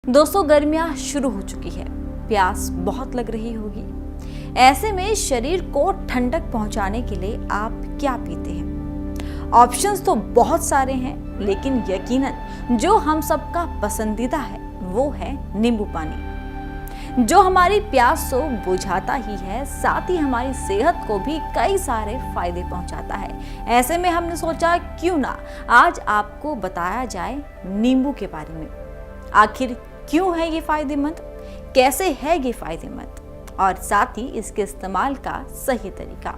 दोस्तों, गर्मियां शुरू हो चुकी है, प्यास बहुत लग रही होगी। ऐसे में शरीर को ठंडक पहुंचाने के लिए आप क्या पीते हैं? ऑप्शंस तो बहुत सारे हैं, लेकिन यकीनन जो हम सबका पसंदीदा है वो है नींबू पानी, जो हमारी प्यास को बुझाता ही है, साथ ही हमारी सेहत को भी कई सारे फायदे पहुंचाता है। ऐसे में हमने सोचा क्यों ना आज आपको बताया जाए नींबू के बारे में। आखिर क्यों है ये फायदेमंद, कैसे है ये फायदेमंद, और साथ ही इसके इस्तेमाल का सही तरीका।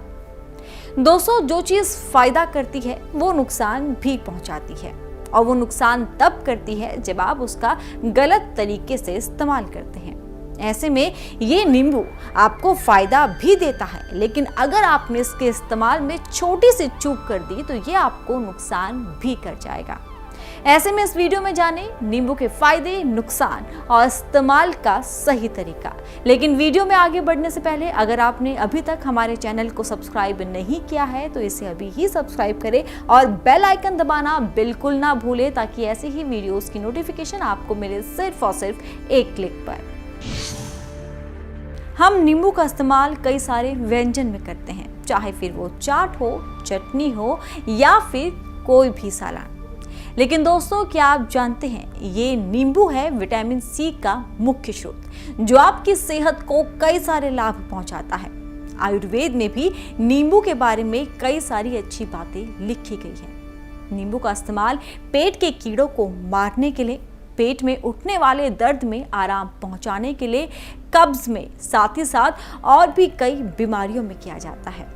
दोस्तों, जो चीज फायदा करती है वो नुकसान भी पहुंचाती है, और वो नुकसान तब करती है जब आप उसका गलत तरीके से इस्तेमाल करते हैं। ऐसे में ये नींबू आपको फायदा भी देता है, लेकिन अगर आपने इसके इस्तेमाल में छोटी सी चूक कर दी तो ये आपको नुकसान भी कर जाएगा। ऐसे में इस वीडियो में जाने नींबू के फायदे, नुकसान और इस्तेमाल का सही तरीका। लेकिन वीडियो में आगे बढ़ने से पहले अगर आपने अभी तक हमारे चैनल को सब्सक्राइब नहीं किया है तो इसे अभी ही सब्सक्राइब करें और बेल आइकन दबाना बिल्कुल ना भूलें, ताकि ऐसे ही वीडियोस की नोटिफिकेशन आपको मिले सिर्फ और सिर्फ एक क्लिक पर। हम नींबू का इस्तेमाल कई सारे व्यंजन में करते हैं, चाहे फिर वो चाट हो, चटनी हो या फिर कोई भी सालन। लेकिन दोस्तों, क्या आप जानते हैं ये नींबू है विटामिन सी का मुख्य स्रोत, जो आपकी सेहत को कई सारे लाभ पहुंचाता है। आयुर्वेद में भी नींबू के बारे में कई सारी अच्छी बातें लिखी गई हैं। नींबू का इस्तेमाल पेट के कीड़ों को मारने के लिए, पेट में उठने वाले दर्द में आराम पहुंचाने के लिए, कब्ज में, साथ ही साथ और भी कई बीमारियों में किया जाता है।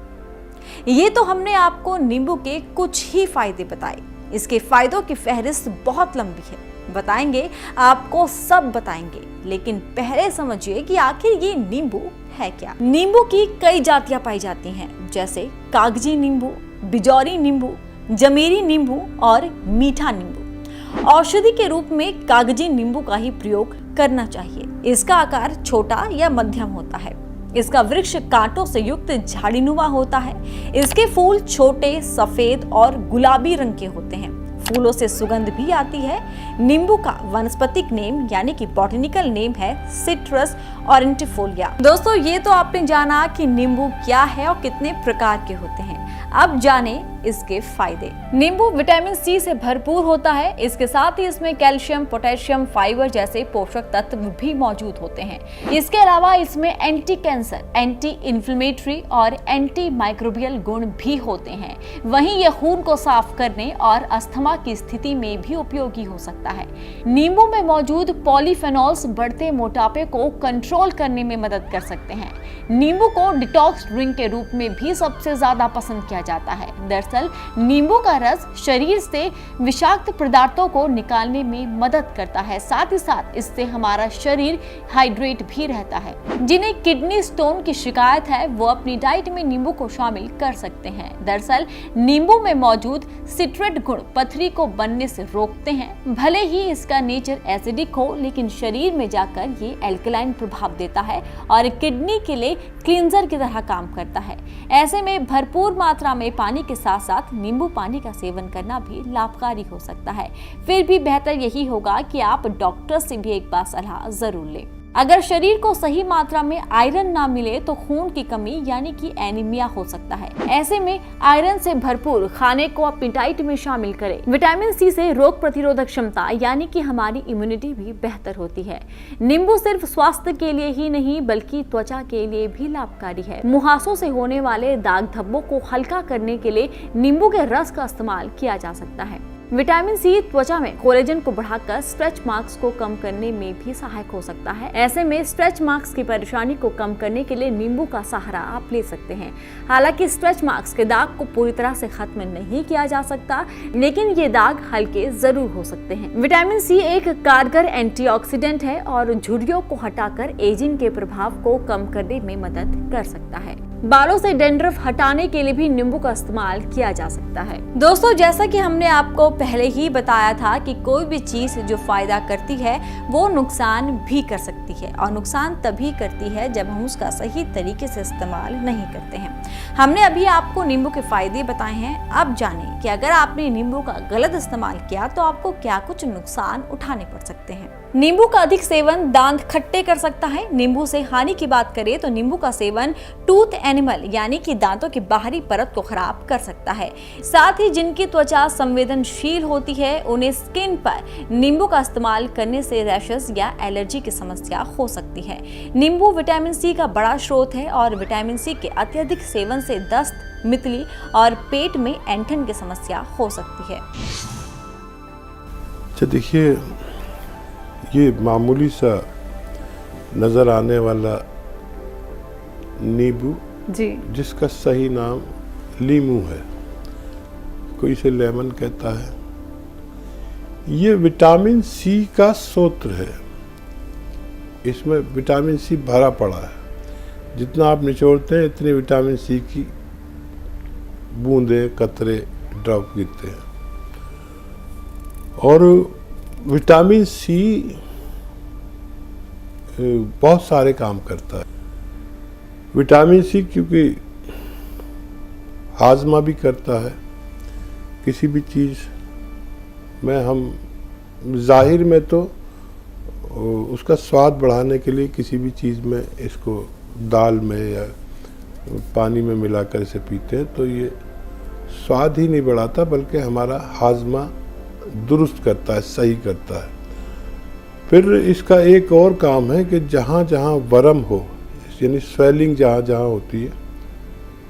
ये तो हमने आपको नींबू के कुछ ही फायदे बताए। इसके फायदों की फहरिस्त बहुत लंबी है, बताएंगे आपको, सब बताएंगे। लेकिन पहले समझिए कि आखिर ये नींबू है क्या। नींबू की कई जातियां पाई जाती हैं, जैसे कागजी नींबू, बिजौरी नींबू, जमीरी नींबू और मीठा नींबू। औषधि के रूप में कागजी नींबू का ही प्रयोग करना चाहिए। इसका आकार छोटा या मध्यम होता है। इसका वृक्ष कांटों से युक्त झाड़ीनुमा होता है। इसके फूल छोटे, सफेद और गुलाबी रंग के होते हैं। फूलों से सुगंध भी आती है। नींबू का वानस्पतिक नेम यानी कि बॉटनिकल नेम है सिट्रस ऑरेंटिफोलिया। दोस्तों, ये तो आपने जाना कि नींबू क्या है और कितने प्रकार के होते हैं। अब जाने इसके फायदे। नींबू विटामिन सी से भरपूर होता है। इसके साथ ही इसमें कैल्शियम, पोटेशियम, फाइबर जैसे पोषक तत्व भी मौजूद होते हैं। इसके अलावा इसमें एंटी कैंसर, एंटी इन्फ्लेमेटरी और एंटी माइक्रोबियल गुण भी होते हैं। वहीं यह खून को साफ करने और अस्थमा की स्थिति में भी उपयोगी हो सकता है। नींबू में मौजूद पॉलीफेनॉल्स बढ़ते मोटापे को कंट्रोल करने में मदद कर सकते हैं। नींबू को डिटॉक्स ड्रिंक के रूप में भी सबसे ज्यादा पसंद किया जाता है। दरअसल नींबू का रस शरीर से विषाक्त पदार्थों को निकालने में मदद करता है। साथ ही साथ इससे हमारा शरीर हाइड्रेट भी रहता है। जिन्हें किडनी स्टोन की शिकायत है वो अपनी डाइट में नींबू को शामिल कर सकते हैं। दरअसल नींबू में मौजूद सिट्रेट गुण पथरी को बनने से रोकते हैं। भले ही इसका नेचर एसिडिक हो, लेकिन शरीर में जाकर ये एल्कलाइन प्रभाव देता है और किडनी के लिए क्लींजर की तरह काम करता है। ऐसे में भरपूर मात्रा में पानी के साथ साथ नींबू पानी का सेवन करना भी लाभकारी हो सकता है। फिर भी बेहतर यही होगा कि आप डॉक्टर से भी एक बार सलाह जरूर लें। अगर शरीर को सही मात्रा में आयरन ना मिले तो खून की कमी यानी कि एनीमिया हो सकता है। ऐसे में आयरन से भरपूर खाने को अपनी डाइट में शामिल करें। विटामिन सी से रोग प्रतिरोधक क्षमता यानी कि हमारी इम्यूनिटी भी बेहतर होती है। नींबू सिर्फ स्वास्थ्य के लिए ही नहीं बल्कि त्वचा के लिए भी लाभकारी है। मुहासों से होने वाले दाग धब्बों को हल्का करने के लिए नींबू के रस का इस्तेमाल किया जा सकता है। विटामिन सी त्वचा में कोलेजन को बढ़ाकर स्ट्रेच मार्क्स को कम करने में भी सहायक हो सकता है। ऐसे में स्ट्रेच मार्क्स की परेशानी को कम करने के लिए नींबू का सहारा आप ले सकते हैं। हालांकि स्ट्रेच मार्क्स के दाग को पूरी तरह से खत्म नहीं किया जा सकता, लेकिन ये दाग हल्के जरूर हो सकते हैं। विटामिन सी एक कारगर एंटीऑक्सीडेंट है और झुर्रियों को हटाकर एजिंग के प्रभाव को कम करने में मदद कर सकता है। बालों से डैंड्रफ हटाने के लिए भी नींबू का इस्तेमाल किया जा सकता है। दोस्तों, जैसा कि हमने आपको पहले ही बताया था कि कोई भी चीज जो फायदा करती है वो नुकसान भी कर सकती है, और नुकसान तभी करती है जब हम उसका सही तरीके से इस्तेमाल नहीं करते हैं। हमने अभी आपको नींबू के फायदे बताए हैं। अब जानें कि अगर आपने नींबू का गलत इस्तेमाल किया तो आपको क्या कुछ नुकसान उठाने पड़ सकते हैं। नींबू का अधिक सेवन दांत खट्टे कर सकता है। नींबू से हानि की बात करें तो नींबू का सेवन टूथ एनिमल यानी कि दांतों की बाहरी परत को खराब कर सकता है। साथ ही जिनकी त्वचा संवेदनशील होती है उन्हें स्किन पर नींबू का इस्तेमाल करने से रैशेस या एलर्जी की समस्या हो सकती है। नींबू विटामिन सी का बड़ा स्रोत है और विटामिन सी के अत्यधिक सेवन से दस्त, मितली और पेट में ऐंठन की समस्या हो सकती है। अच्छा देखिए, ये मामूली सा नज़र आने वाला नींबू जी, जिसका सही नाम लीमू है, कोई इसे लेमन कहता है, ये विटामिन सी का स्रोत है। इसमें विटामिन सी भरा पड़ा है। जितना आप निचोड़ते हैं इतने विटामिन सी की बूंदे, कतरे, ड्रॉप गिरते हैं। और विटामिन सी बहुत सारे काम करता है। विटामिन सी क्योंकि हाजमा भी करता है, किसी भी चीज़ में हम जाहिर में तो उसका स्वाद बढ़ाने के लिए किसी भी चीज़ में इसको दाल में या पानी में मिलाकर इसे पीते हैं तो ये स्वाद ही नहीं बढ़ाता बल्कि हमारा हाजमा दुरुस्त करता है, सही करता है। फिर इसका एक और काम है कि जहाँ जहाँ वर्म हो यानी स्वेलिंग जहाँ जहाँ होती है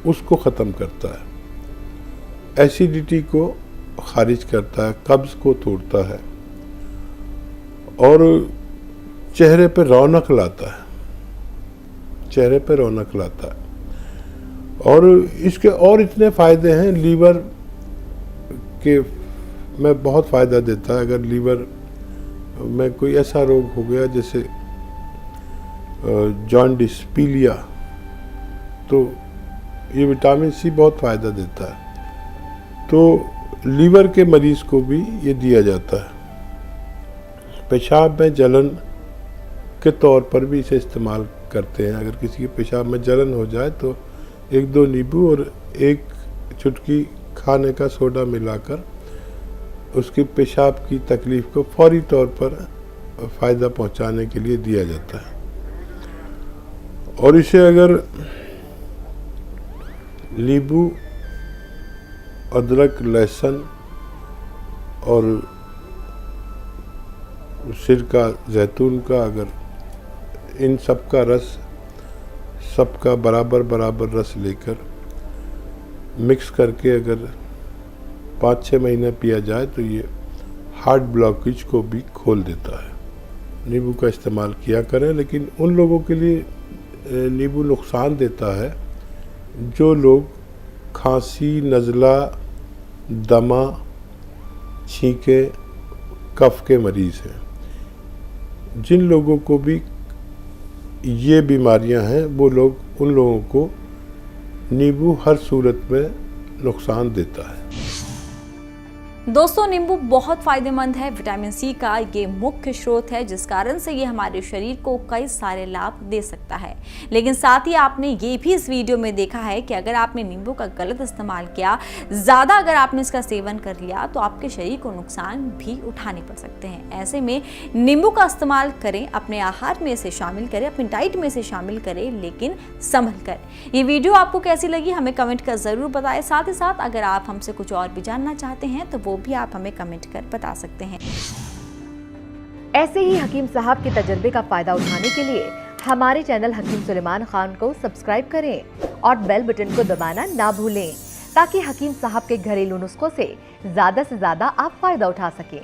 उसको ख़त्म करता है, एसिडिटी को खारिज करता है, कब्ज़ को तोड़ता है और चेहरे पे रौनक लाता है, चेहरे पे रौनक लाता है। और इसके और इतने फ़ायदे हैं, लीवर के में बहुत फ़ायदा देता है। अगर लीवर में कोई ऐसा रोग हो गया जैसे जॉन्डिस, पीलिया, तो ये विटामिन सी बहुत फ़ायदा देता है। तो लीवर के मरीज़ को भी ये दिया जाता है। पेशाब में जलन के तौर पर भी इसे इस्तेमाल करते हैं। अगर किसी के पेशाब में जलन हो जाए तो 1-2 नींबू और 1 चुटकी खाने का सोडा मिलाकर उसके पेशाब की तकलीफ़ को फौरी तौर पर फ़ायदा पहुंचाने के लिए दिया जाता है। और इसे अगर नींबू, अदरक, लहसुन और सिरका, जैतून का, अगर इन सब का रस, सबका बराबर बराबर रस लेकर मिक्स करके अगर 5-6 महीने पिया जाए तो ये हार्ट ब्लॉकेज को भी खोल देता है। नींबू का इस्तेमाल किया करें, लेकिन उन लोगों के लिए नींबू नुकसान देता है जो लोग खांसी, नज़ला, दमा, छींके, कफ के मरीज़ हैं। जिन लोगों को भी ये बीमारियां हैं वो लोग, उन लोगों को नींबू हर सूरत में नुकसान देता है। दोस्तों, नींबू बहुत फायदेमंद है। विटामिन सी का ये मुख्य स्रोत है जिस कारण से ये हमारे शरीर को कई सारे लाभ दे सकता है। लेकिन साथ ही आपने ये भी इस वीडियो में देखा है कि अगर आपने नींबू का गलत इस्तेमाल किया, ज़्यादा अगर आपने इसका सेवन कर लिया तो आपके शरीर को नुकसान भी उठाने पड़ सकते हैं। ऐसे में नींबू का इस्तेमाल करें, अपने आहार में इसे शामिल करें, अपनी डाइट में इसे शामिल करें, लेकिन संभल कर। ये वीडियो आपको कैसी लगी हमें कमेंट कर ज़रूर बताएं। साथ ही साथ अगर आप हमसे कुछ और भी जानना चाहते हैं तो भी आप हमें कमेंट कर बता सकते हैं। ऐसे ही हकीम साहब के तजर्बे का फायदा उठाने के लिए हमारे चैनल हकीम सुलेमान खान को सब्सक्राइब करें और बेल बटन को दबाना ना भूलें ताकि हकीम साहब के घरेलू नुस्खों से ज्यादा आप फायदा उठा सकें।